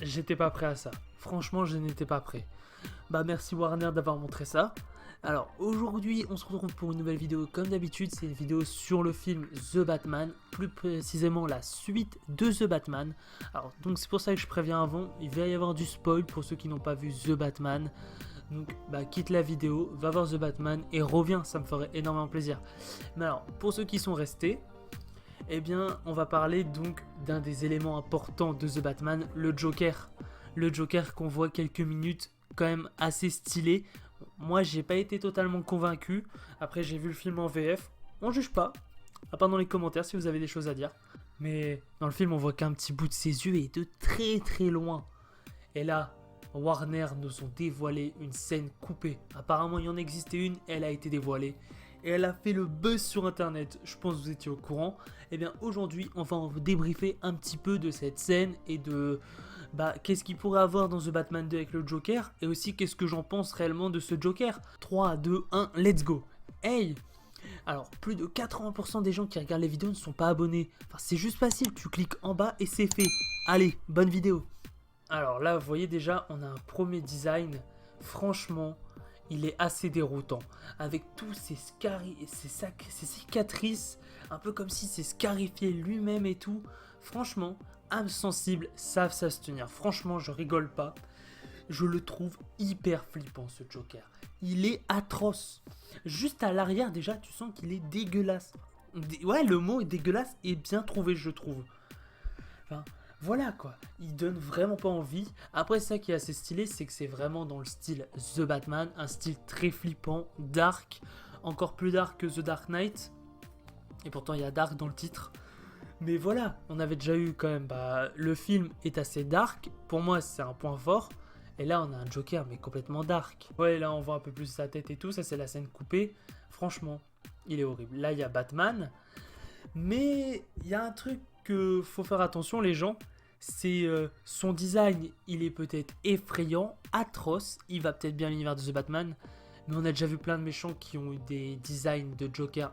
j'étais pas prêt à ça. Franchement, je n'étais pas prêt. Bah merci Warner d'avoir montré ça. Alors aujourd'hui, on se retrouve pour une nouvelle vidéo comme d'habitude. C'est une vidéo sur le film The Batman, plus précisément la suite de The Batman. Alors donc c'est pour ça que je préviens avant, il va y avoir du spoil pour ceux qui n'ont pas vu The Batman. Donc bah quitte la vidéo, va voir The Batman et reviens, ça me ferait énormément plaisir. Mais alors, pour ceux qui sont restés, eh bien on va parler donc d'un des éléments importants de The Batman, le Joker. Le Joker qu'on voit quelques minutes, quand même assez stylé. Moi j'ai pas été totalement convaincu, après j'ai vu le film en VF, on juge pas, à part dans les commentaires si vous avez des choses à dire. Mais dans le film on voit qu'un petit bout de ses yeux et de très très loin. Et là, Warner nous ont dévoilé une scène coupée. Apparemment, il y en existait une, elle a été dévoilée. Et elle a fait le buzz sur internet. Je pense que vous étiez au courant. Et bien aujourd'hui, on va en débriefer un petit peu de cette scène et de qu'est-ce qu'il pourrait avoir dans The Batman 2 avec le Joker. Et aussi qu'est-ce que j'en pense réellement de ce Joker. 3, 2, 1, let's go. Hey! Alors, plus de 80% des gens qui regardent les vidéos ne sont pas abonnés. Enfin, c'est juste facile, tu cliques en bas et c'est fait. Allez, bonne vidéo. Alors là, vous voyez déjà, on a un premier design. Franchement, il est assez déroutant. Avec tous ces cicatrices, un peu comme si c'est scarifié lui-même et tout. Franchement, âme sensible, savent ça se tenir. Franchement, je rigole pas. Je le trouve hyper flippant ce Joker. Il est atroce. Juste à l'arrière déjà, tu sens qu'il est dégueulasse. Ouais, le mot est dégueulasse et bien trouvé, je trouve. Enfin, voilà quoi, il donne vraiment pas envie. Après, ça qui est assez stylé, c'est que c'est vraiment dans le style The Batman, un style très flippant, dark, encore plus dark que The Dark Knight. Et pourtant, il y a dark dans le titre. Mais voilà, on avait déjà eu quand même, le film est assez dark. Pour moi, c'est un point fort. Et là, on a un Joker, mais complètement dark. Ouais, là, on voit un peu plus sa tête et tout. Ça, c'est la scène coupée. Franchement, il est horrible. Là, il y a Batman. Mais il y a un truc que faut faire attention, les gens. C'est son design. Il est peut-être effrayant, atroce. Il va peut-être bien l'univers de The Batman. Mais on a déjà vu plein de méchants qui ont eu des designs de Joker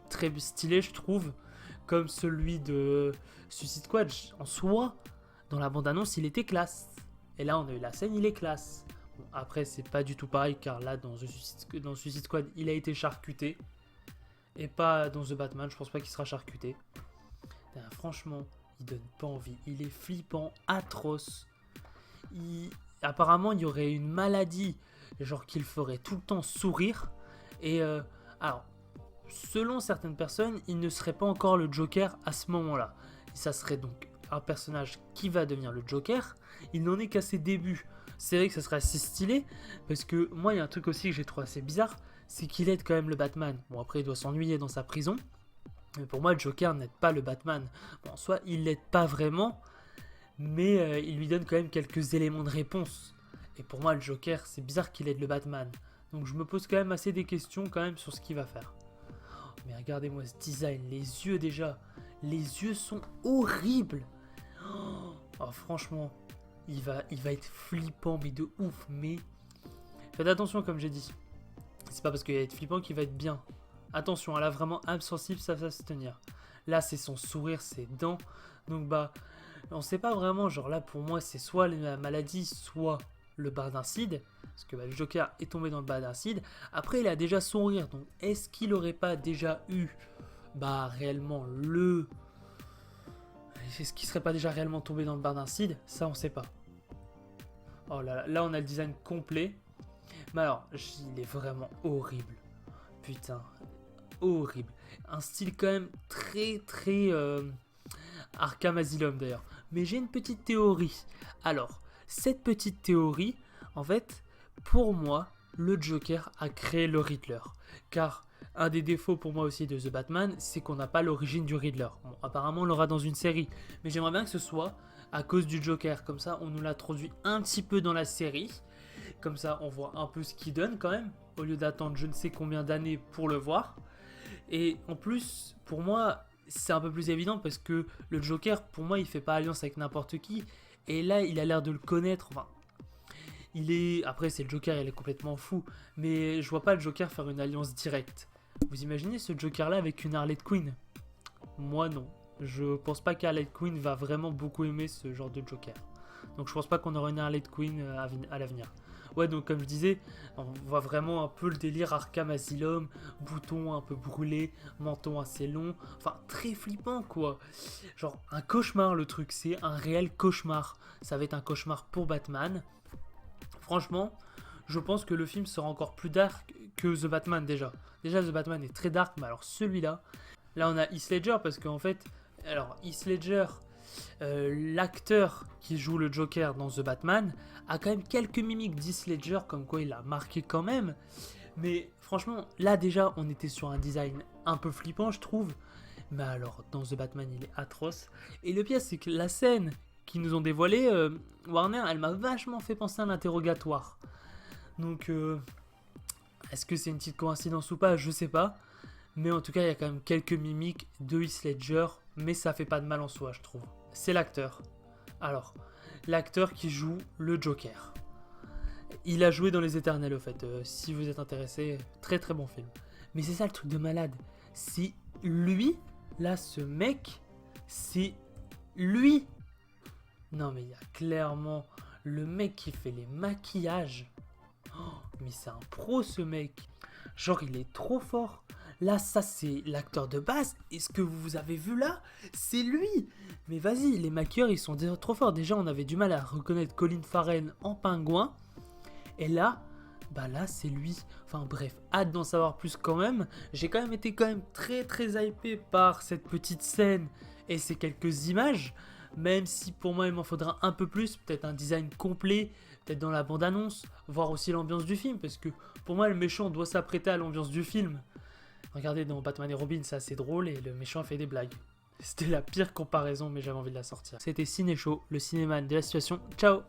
très stylés, je trouve. Comme celui de Suicide Squad. En soi, dans la bande-annonce, il était classe. Et là, on a eu la scène, il est classe. Bon, après, c'est pas du tout pareil, car là, dans Suicide Squad, il a été charcuté. Et pas dans The Batman, je pense pas qu'il sera charcuté. Franchement, il donne pas envie. Il est flippant, atroce. Apparemment, il y aurait une maladie, genre qu'il ferait tout le temps sourire. Et alors, selon certaines personnes, il ne serait pas encore le Joker à ce moment-là. Ça serait donc un personnage qui va devenir le Joker. Il n'en est qu'à ses débuts. C'est vrai que ça serait assez stylé, parce que moi, il y a un truc aussi que j'ai trouvé assez bizarre, c'est qu'il aide quand même le Batman. Bon, après, il doit s'ennuyer dans sa prison. Mais pour moi, le Joker n'aide pas le Batman. Bon, en soi, il l'aide pas vraiment, mais il lui donne quand même quelques éléments de réponse. Et pour moi, le Joker, c'est bizarre qu'il aide le Batman. Donc je me pose quand même assez des questions quand même sur ce qu'il va faire. Mais regardez-moi ce design, les yeux déjà. Les yeux sont horribles. Oh, franchement, il va être flippant, mais de ouf. Mais faites attention, comme j'ai dit. C'est pas parce qu'il va être flippant qu'il va être bien. Attention, elle a vraiment âme sensible, ça va se tenir. Là, c'est son sourire, ses dents. Donc on sait pas vraiment. Genre là, pour moi, c'est soit la maladie, soit le bar d'acide. Parce que le Joker est tombé dans le bar d'acide. Après, il a déjà son rire. Donc, est-ce qu'il aurait pas déjà eu réellement le... Est-ce qu'il serait pas déjà réellement tombé dans le bar d'acide? Ça, on sait pas. Oh là là, là, on a le design complet. Mais alors, il est vraiment horrible. Putain, horrible. Un style quand même très très Arkham Asylum d'ailleurs. Mais j'ai une petite théorie. Alors, cette petite théorie, en fait, pour moi, le Joker a créé le Riddler. Car un des défauts pour moi aussi de The Batman, c'est qu'on n'a pas l'origine du Riddler. Bon, apparemment, on l'aura dans une série. Mais j'aimerais bien que ce soit à cause du Joker. Comme ça, on nous l'introduit un petit peu dans la série. Comme ça, on voit un peu ce qu'il donne quand même, au lieu d'attendre je ne sais combien d'années pour le voir. Et en plus, pour moi, c'est un peu plus évident parce que le Joker, pour moi, il fait pas alliance avec n'importe qui. Et là, il a l'air de le connaître. Enfin, après, c'est le Joker, il est complètement fou. Mais je vois pas le Joker faire une alliance directe. Vous imaginez ce Joker-là avec une Harley Quinn? Moi, non. Je pense pas qu'Harley Quinn va vraiment beaucoup aimer ce genre de Joker. Donc je pense pas qu'on aura une Harley Quinn à l'avenir. Ouais, donc comme je disais, on voit vraiment un peu le délire Arkham Asylum, bouton un peu brûlé, menton assez long, enfin très flippant quoi. Genre un cauchemar le truc, c'est un réel cauchemar. Ça va être un cauchemar pour Batman. Franchement, je pense que le film sera encore plus dark que The Batman déjà. Déjà The Batman est très dark, mais alors celui-là, là on a Heath Ledger parce qu'en fait, alors Heath Ledger, l'acteur qui joue le Joker dans The Batman a quand même quelques mimiques d'Heath Ledger, comme quoi il a marqué quand même. Mais franchement, là déjà, on était sur un design un peu flippant, je trouve. Mais alors, dans The Batman, il est atroce. Et le pire, c'est que la scène qu'ils nous ont dévoilée, Warner, elle m'a vachement fait penser à un interrogatoire. Donc, est-ce que c'est une petite coïncidence ou pas? Je sais pas. Mais en tout cas, il y a quand même quelques mimiques de Heath Ledger, mais ça fait pas de mal en soi, je trouve. C'est l'acteur. Alors, l'acteur qui joue le Joker. Il a joué dans Les Éternels, au fait. Si vous êtes intéressé, très très bon film. Mais c'est ça le truc de malade. C'est lui, là, ce mec, c'est lui. Non, mais il y a clairement le mec qui fait les maquillages. Oh, mais c'est un pro, ce mec. Genre, il est trop fort. Là, ça, c'est l'acteur de base. Et ce que vous avez vu là, c'est lui. Mais vas-y, les maquilleurs, ils sont déjà trop forts. Déjà, on avait du mal à reconnaître Colin Farrell en pingouin. Et là, bah là, c'est lui. Enfin bref, hâte d'en savoir plus quand même. J'ai quand même été très très hypé par cette petite scène et ces quelques images. Même si pour moi, il m'en faudra un peu plus. Peut-être un design complet, peut-être dans la bande-annonce. Voir aussi l'ambiance du film. Parce que pour moi, le méchant doit s'apprêter à l'ambiance du film. Regardez, dans Batman et Robin, c'est assez drôle et le méchant fait des blagues. C'était la pire comparaison, mais j'avais envie de la sortir. C'était Ciné Show, le cinéman de la situation. Ciao!